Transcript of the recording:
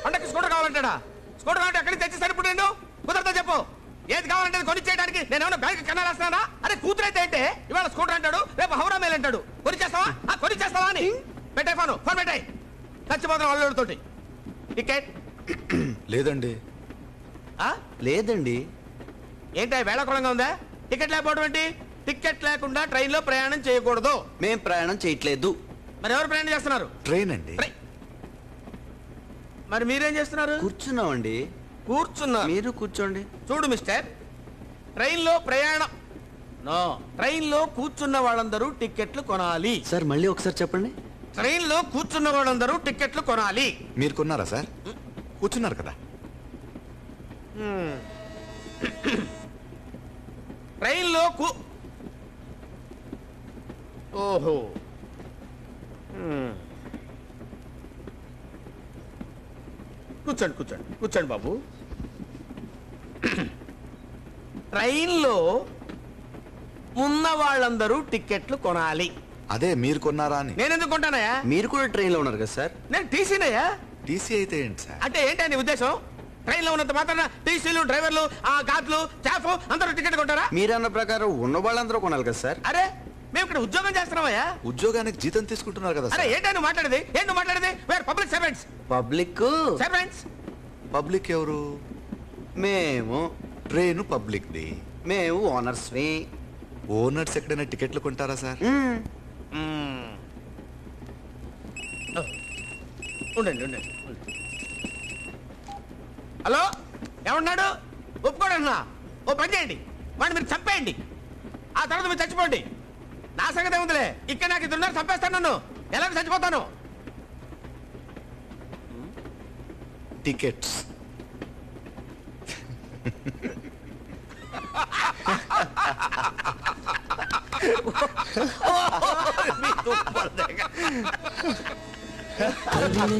పండక్కి scooter కావాలంటాడా? Scooter కావాలంటే ఎక్కడికి తెచ్చి సరిపడు కుదరతా చెప్పు. ఏది కావాలంటే కొనిచ్చేయడానికి నేను ఏమైనా బ్యాంక్ కన్నాలేస్తానా? అరే కూతురు అయితే ఏంటే ఇవాళ స్కూటర్ అంటాడు, రేపు హౌరా మేల్ అంటాడు. కొనిచ్చేస్తావా అని పెట్టే ఫోన్ పెట్టాయి. చచ్చిపోతున్న వాళ్ళతోటి. టికెట్ లేదండి. లేదండి. ఏంటి వేళాకుళంగా ఉందా? టికెట్ లేకపోవడం ఏంటి? టికెట్ లేకుండా ట్రైన్లో ప్రయాణం చేయకూడదు. మేం ప్రయాణం చేయట్లేదు. మరి ఎవరు ప్రయాణం చేస్తున్నారు? ట్రైన్ అండి. మరి మీరేం చేస్తున్నారు? కూర్చున్నామండి. కూర్చున్నారు. మీరు కూర్చోండి. చూడు మిస్టర్, ట్రైన్లో ప్రయాణం ట్రైన్లో కూర్చున్న వాళ్ళందరూ టికెట్లు కొనాలి. సార్ మళ్ళీ ఒకసారి చెప్పండి. ట్రైన్లో కూర్చున్న వాళ్ళందరూ టికెట్లు కొనాలి. మీరు కొన్నారా సార్? కూర్చున్నారు కదా. ట్రైన్లో ఓహో కూర్చోండి బాబు. ట్రైన్లో ఉన్న వాళ్ళందరూ టికెట్లు కొనాలి. అదే మీరు కొన్నారా అని. నేను ఎందుకు కొంటానయ్యా? మీరు కూడా ట్రైన్ లో ఉన్నారు కదా సార్? నేను టీసీనయ్యా. టీసీ అయితే ఏంటి సార్? అంటే ఏంటి నీ ఉద్దేశం? ట్రైన్ లో ఉన్నంత మాత్రాన టీసీలు, డ్రైవర్లు, గాతులు, స్టాఫ్ అందరూ టికెట్ కొంటారా? మీరన్న ప్రకారం ఉన్న వాళ్ళందరూ కొనాలి కదా సార్? అరే మేము ఇక్కడ ఉద్యోగం చేస్తున్నామయ్యా. ఉద్యోగానికి జీతం తీసుకుంటున్నారు కదా అరే సార్. ఏంటని మాట్లాడేది? ఏంటి మాట్లాడేది? Wear public servants. Public servants. Public ఎవరు? మేము. Train public the. మేము ఓనర్స్. ఓనర్స్ ఎక్కడైనా టికెట్లు కొంటారా సార్? ఉండండి. హలో, ఏమన్నాడు? ఒప్పుకోడన్నా. ఓ పని చేయండి, వాడిని మీరు చంపేయండి. ఆ తర్వాత మీరు చచ్చిపోండి. నా సంగతి ఏముందిలే. ఇక్కడ నాకు ఇద్దరున్నారు, చంపేస్తాను. నన్ను ఎలాగో చచ్చిపోతాను. టికెట్స్.